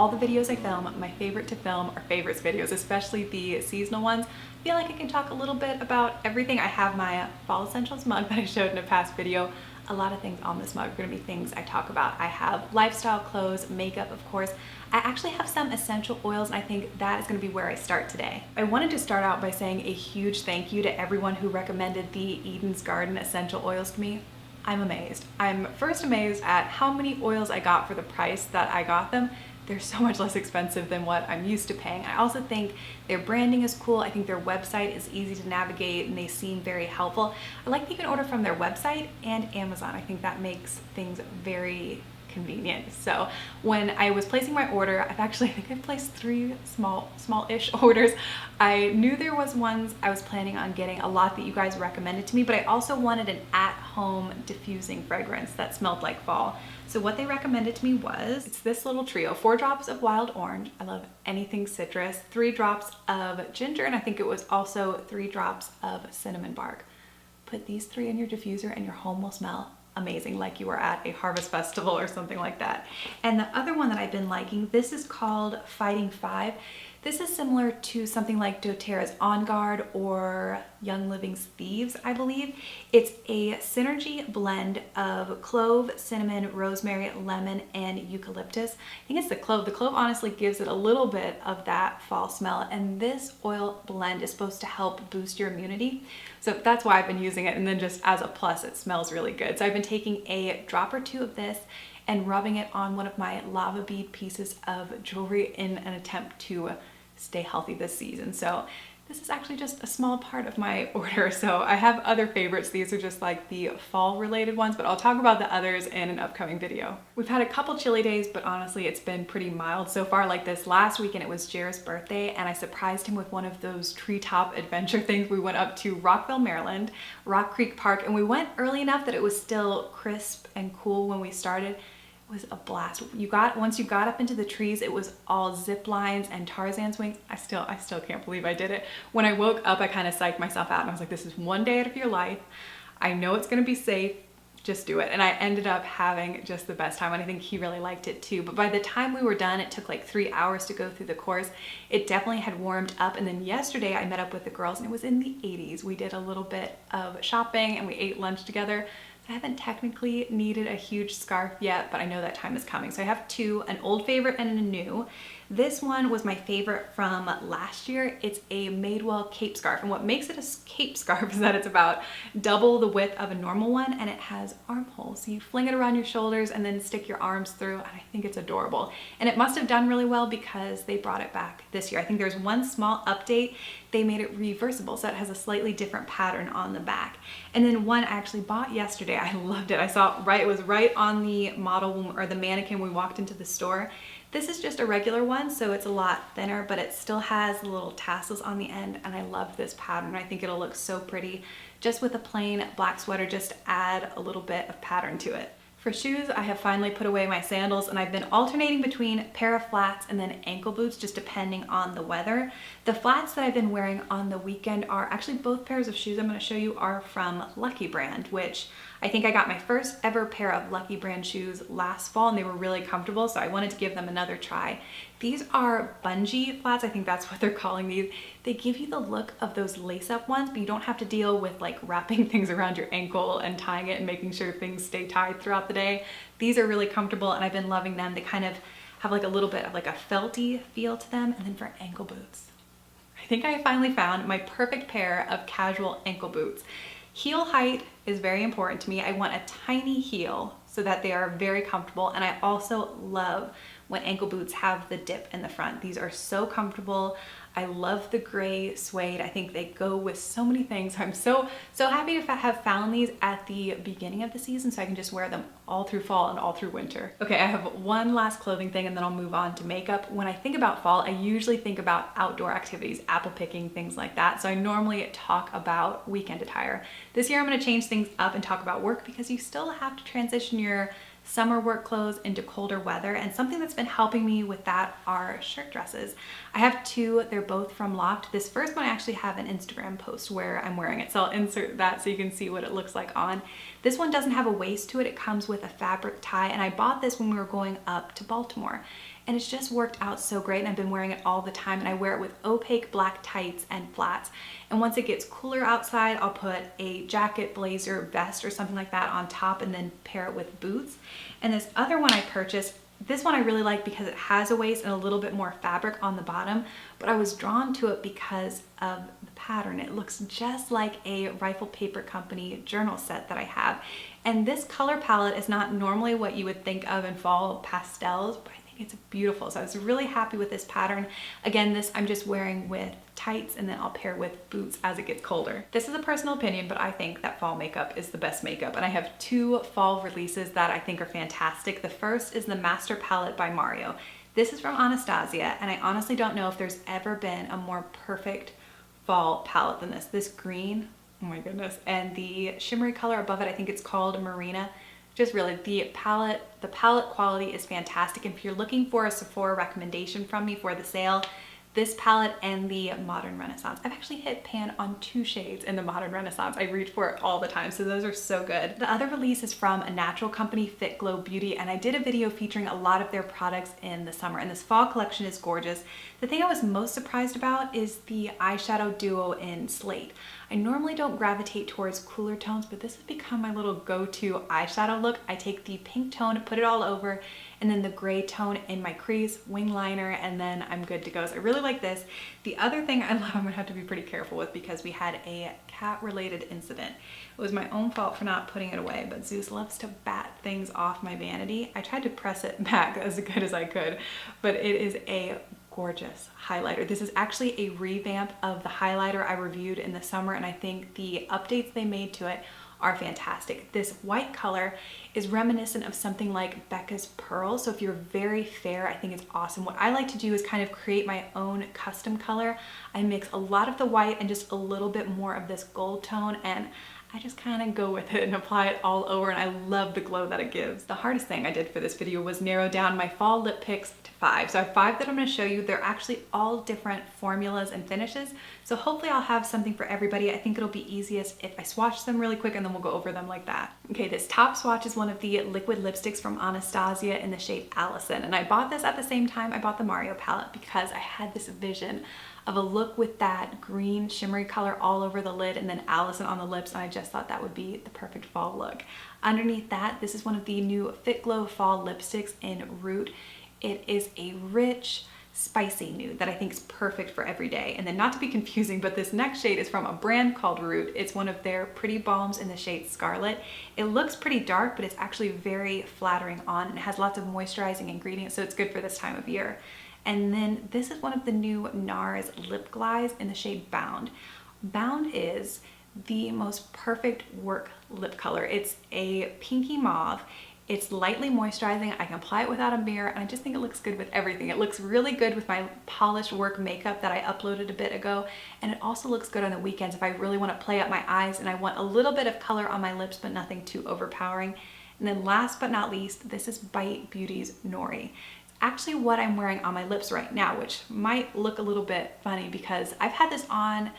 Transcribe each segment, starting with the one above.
all the videos I film, my favorite to film are favorites videos, especially the seasonal ones. I feel like I can talk a little bit about everything. I have my fall essentials mug that I showed in a past video. A lot of things on this mug are going to be things I talk about. I have lifestyle clothes, makeup, of course. I actually have some essential oils, and I think that is going to be where I start today. I wanted to start out by saying a huge thank you to everyone who recommended the Eden's Garden essential oils to me. I'm amazed. I'm first amazed at how many oils I got for the price that I got them. They're so much less expensive than what I'm used to paying. I also think their branding is cool. I think their website is easy to navigate and they seem very helpful. I like that you can order from their website and Amazon. I think that makes things very convenient. So when I was placing my order, I think I've placed 3 small-ish orders. I knew there was ones I was planning on getting, a lot that you guys recommended to me, but I also wanted an at-home diffusing fragrance that smelled like fall. So what they recommended to me was, it's this little trio: 4 drops of wild orange. I love anything citrus. 3 drops of ginger, and I think it was also 3 drops of cinnamon bark. Put these 3 in your diffuser and your home will smell amazing, like you were at a harvest festival or something like that. And the other one that I've been liking, this is called Fighting 5. This is similar to something like doTERRA's On Guard or Young Living's Thieves, I believe. It's a synergy blend of clove, cinnamon, rosemary, lemon, and eucalyptus. I think it's the clove. The clove honestly gives it a little bit of that fall smell, and this oil blend is supposed to help boost your immunity. So that's why I've been using it, and then just as a plus, it smells really good. So I've been taking a drop or 2 of this and rubbing it on one of my lava bead pieces of jewelry in an attempt to stay healthy this season. So this is actually just a small part of my order. So I have other favorites. These are just like the fall related ones, but I'll talk about the others in an upcoming video. We've had a couple chilly days, but honestly, it's been pretty mild so far. Like this last weekend, it was Jared's birthday, and I surprised him with one of those treetop adventure things. We went up to Rockville, Maryland, Rock Creek Park, and we went early enough that it was still crisp and cool when we started. It was a blast. Once you got up into the trees, it was all zip lines and Tarzan swings. I still can't believe I did it. When I woke up, I kind of psyched myself out and I was like, this is one day out of your life. I know it's gonna be safe, just do it. And I ended up having just the best time, and I think he really liked it too. But by the time we were done, it took like 3 hours to go through the course. It definitely had warmed up. And then yesterday I met up with the girls and it was in the 80s. We did a little bit of shopping and we ate lunch together. I haven't technically needed a huge scarf yet, but I know that time is coming. So I have 2, an old favorite and a new. This one was my favorite from last year. It's a Madewell cape scarf. And what makes it a cape scarf is that it's about double the width of a normal one, and it has armholes. So you fling it around your shoulders and then stick your arms through, and I think it's adorable. And it must have done really well because they brought it back this year. I think there's one small update. They made it reversible, so it has a slightly different pattern on the back. And then one I actually bought yesterday. I loved it. I saw it was right on the model or the mannequin when we walked into the store. This is just a regular one, so it's a lot thinner, but it still has the little tassels on the end, and I love this pattern. I think it'll look so pretty just with a plain black sweater, just to add a little bit of pattern to it. For shoes, I have finally put away my sandals, and I've been alternating between a pair of flats and then ankle boots, just depending on the weather. The flats that I've been wearing on the weekend are actually both pairs of shoes I'm going to show you are from Lucky Brand, which I think I got my first ever pair of Lucky Brand shoes last fall, and they were really comfortable, so I wanted to give them another try. These are bungee flats. I think that's what they're calling these. They give you the look of those lace-up ones, but you don't have to deal with like wrapping things around your ankle and tying it and making sure things stay tied throughout the day. These are really comfortable, and I've been loving them. They kind of have like a little bit of like a felty feel to them. And then for ankle boots, I think I finally found my perfect pair of casual ankle boots. Heel height is very important to me. I want a tiny heel so that they are very comfortable, and I also love when ankle boots have the dip in the front. These are so comfortable. I love the gray suede. I think they go with so many things. I'm so happy to have found these at the beginning of the season, so I can just wear them all through fall and all through winter. Okay, I have one last clothing thing and then I'll move on to makeup. When I think about fall, I usually think about outdoor activities, apple picking, things like that. So I normally talk about weekend attire. This year I'm gonna change things up and talk about work, because you still have to transition your summer work clothes into colder weather, and something that's been helping me with that are shirt dresses. I have 2, they're both from Loft. This first one I actually have an Instagram post where I'm wearing it, so I'll insert that so you can see what it looks like on. This one doesn't have a waist to it, it comes with a fabric tie, and I bought this when we were going up to Baltimore. and it's just worked out so great, and I've been wearing it all the time, and I wear it with opaque black tights and flats. And once it gets cooler outside, I'll put a jacket, blazer, vest, or something like that on top and then pair it with boots. And this other one I purchased, this one I really like because it has a waist and a little bit more fabric on the bottom, but I was drawn to it because of the pattern. It looks just like a Rifle Paper Company journal set that I have. And this color palette is not normally what you would think of in fall pastels, but I think it's beautiful. So I was really happy with this pattern. Again, this I'm just wearing with tights, and then I'll pair with boots as it gets colder. This is a personal opinion, but I think that fall makeup is the best makeup, and I have two fall releases that I think are fantastic. The first is the Master Palette by Mario. This is from Anastasia, and I honestly don't know if there's ever been a more perfect fall palette than this. This green, oh my goodness, and the shimmery color above it, I think it's called Marina. Just really, the palette quality is fantastic. And if you're looking for a Sephora recommendation from me for the sale, this palette and the Modern Renaissance. I've actually hit pan on 2 shades in the Modern Renaissance. I reach for it all the time, so those are so good. The other release is from a natural company, Fit Glow Beauty, and I did a video featuring a lot of their products in the summer, and this fall collection is gorgeous. The thing I was most surprised about is the eyeshadow duo in Slate. I normally don't gravitate towards cooler tones, but this has become my little go-to eyeshadow look. I take the pink tone, put it all over, and then the gray tone in my crease, wing liner, and then I'm good to go. So I really like this. The other thing I love, I'm gonna have to be pretty careful with because we had a cat-related incident. It was my own fault for not putting it away, but Zeus loves to bat things off my vanity. I tried to press it back as good as I could, but it is a gorgeous highlighter. This is actually a revamp of the highlighter I reviewed in the summer, and I think the updates they made to it are fantastic. This white color is reminiscent of something like Becca's Pearl, so if you're very fair, I think it's awesome. What I like to do is kind of create my own custom color. I mix a lot of the white and just a little bit more of this gold tone, and I just kind of go with it and apply it all over, and I love the glow that it gives. The hardest thing I did for this video was narrow down my fall lip picks to 5. So I have 5 that I'm going to show you. They're actually all different formulas and finishes, so hopefully I'll have something for everybody. I think it'll be easiest if I swatch them really quick and then we'll go over them like that. Okay, this top swatch is one of the liquid lipsticks from Anastasia in the shade Allison, and I bought this at the same time I bought the Mario palette because I had this vision of a look with that green shimmery color all over the lid and then Allison on the lips, and I just thought that would be the perfect fall look. Underneath that, this is one of the new Fit Glow fall lipsticks in Root. It is a rich, spicy nude that I think is perfect for every day. And then, not to be confusing, but this next shade is from a brand called Root. It's one of their Pretty Balms in the shade Scarlet. It looks pretty dark, but it's actually very flattering on, and it has lots of moisturizing ingredients, so it's good for this time of year. And then this is one of the new NARS lip glides in the shade Bound. Bound is the most perfect work lip color. It's a pinky mauve. It's lightly moisturizing. I can apply it without a mirror, and I just think it looks good with everything. It looks really good with my polished work makeup that I uploaded a bit ago, and it also looks good on the weekends if I really want to play up my eyes and I want a little bit of color on my lips but nothing too overpowering. And then last but not least, this is Bite Beauty's Nori. Actually what I'm wearing on my lips right now, which might look a little bit funny because I've had this on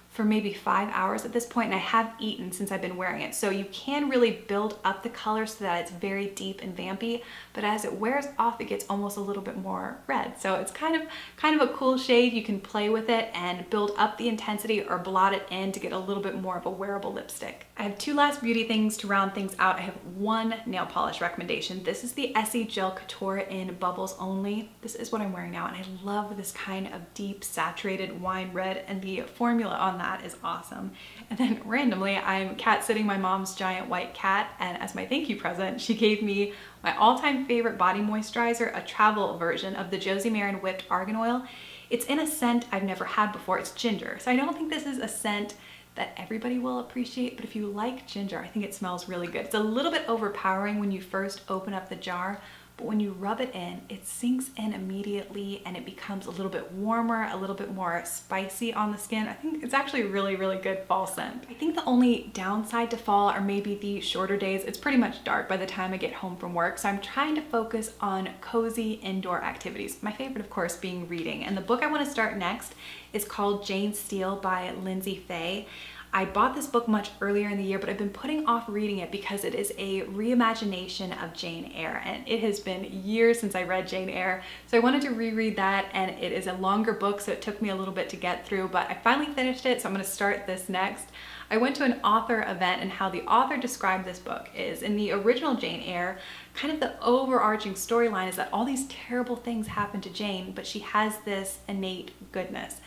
for maybe 5 hours at this point, and I have eaten since I've been wearing it. So you can really build up the color so that it's very deep and vampy, but as it wears off, it gets almost a little bit more red. So it's kind of a cool shade. You can play with it and build up the intensity or blot it in to get a little bit more of a wearable lipstick. I have 2 last beauty things to round things out. I have 1 nail polish recommendation. This is the Essie Gel Couture in Bubbles Only. This is what I'm wearing now, and I love this kind of deep saturated wine red, and the formula on that is awesome. And then randomly, I'm cat sitting my mom's giant white cat, and as my thank you present, she gave me my all-time favorite body moisturizer, a travel version of the Josie Maran Whipped Argan Oil. It's in a scent I've never had before. It's ginger, so I don't think this is a scent that everybody will appreciate, but if you like ginger, I think it smells really good. It's a little bit overpowering when you first open up the jar, but when you rub it in, it sinks in immediately and it becomes a little bit warmer, a little bit more spicy on the skin. I think it's actually a really, really good fall scent. I think the only downside to fall are maybe the shorter days. It's pretty much dark by the time I get home from work, so I'm trying to focus on cozy indoor activities. My favorite, of course, being reading. And the book I want to start next is called Jane Steele by Lindsay Fay. I bought this book much earlier in the year, but I've been putting off reading it because it is a reimagination of Jane Eyre, and it has been years since I read Jane Eyre. So I wanted to reread that, and it is a longer book, so it took me a little bit to get through, but I finally finished it, so I'm gonna start this next. I went to an author event, and how the author described this book is, in the original Jane Eyre, kind of the overarching storyline is that all these terrible things happen to Jane, but she has this innate goodness.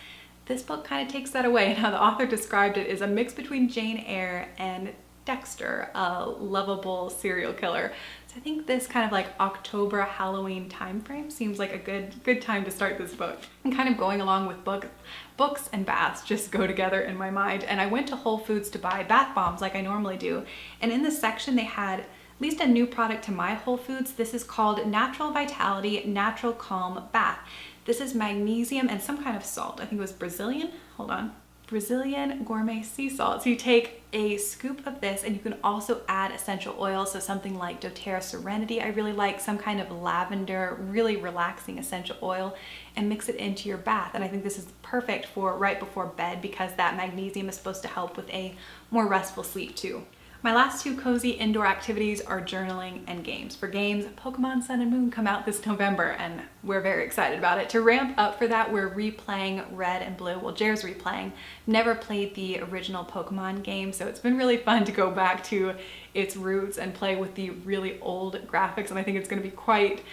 This book kind of takes that away, and how the author described it is a mix between Jane Eyre and Dexter, a lovable serial killer. So I think this kind of like October Halloween time frame seems like a good time to start this book. And kind of going along with books and baths just go together in my mind. And I went to Whole Foods to buy bath bombs like I normally do. And in this section they had at least a new product to my Whole Foods. This is called Natural Vitality Natural Calm Bath. This is magnesium and some kind of salt. I think it was Brazilian, hold on. Brazilian gourmet sea salt. So you take a scoop of this, and you can also add essential oils. So something like doTERRA Serenity, I really like, some kind of lavender, really relaxing essential oil, and mix it into your bath. And I think this is perfect for right before bed because that magnesium is supposed to help with a more restful sleep too. My last two cozy indoor activities are journaling and games. For games, Pokemon Sun and Moon come out this November, and we're very excited about it. To ramp up for that, we're replaying Red and Blue. Well, Jer's replaying. Never played the original Pokemon game, so it's been really fun to go back to its roots and play with the really old graphics, and I think it's going to be quite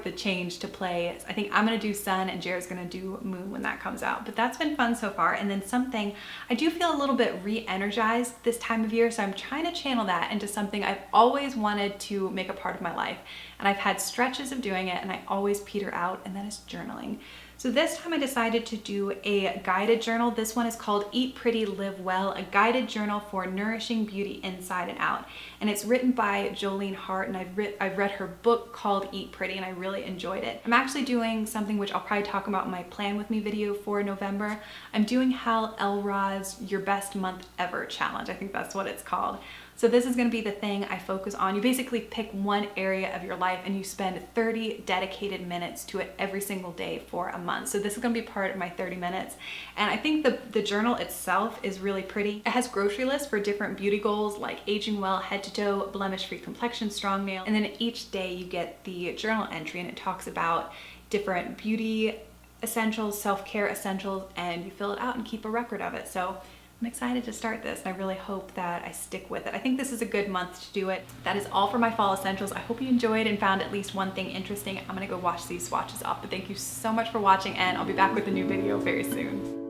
the change to play. I think I'm going to do Sun and Jer's going to do Moon when that comes out, but that's been fun so far. And then something, I do feel a little bit re-energized this time of year, so I'm trying to channel that into something I've always wanted to make a part of my life, and I've had stretches of doing it and I always peter out, and that is journaling. So this time I decided to do a guided journal. This one is called Eat Pretty, Live Well, a guided journal for nourishing beauty inside and out. And it's written by Jolene Hart, and I've read her book called Eat Pretty, and I really enjoyed it. I'm actually doing something which I'll probably talk about in my Plan With Me video for November. I'm doing Hal Elrod's Your Best Month Ever challenge. I think that's what it's called. So this is going to be the thing I focus on. You basically pick one area of your life and you spend 30 dedicated minutes to it every single day for a month. So this is going to be part of my 30 minutes. And I think the journal itself is really pretty. It has grocery lists for different beauty goals like aging well, head to toe, blemish-free complexion, strong nail. And then each day you get the journal entry, and it talks about different beauty essentials, self-care essentials, and you fill it out and keep a record of it. So I'm excited to start this, and I really hope that I stick with it. I think this is a good month to do it. That is all for my fall essentials. I hope you enjoyed and found at least one thing interesting. I'm gonna go wash these swatches off, but thank you so much for watching, and I'll be back with a new video very soon.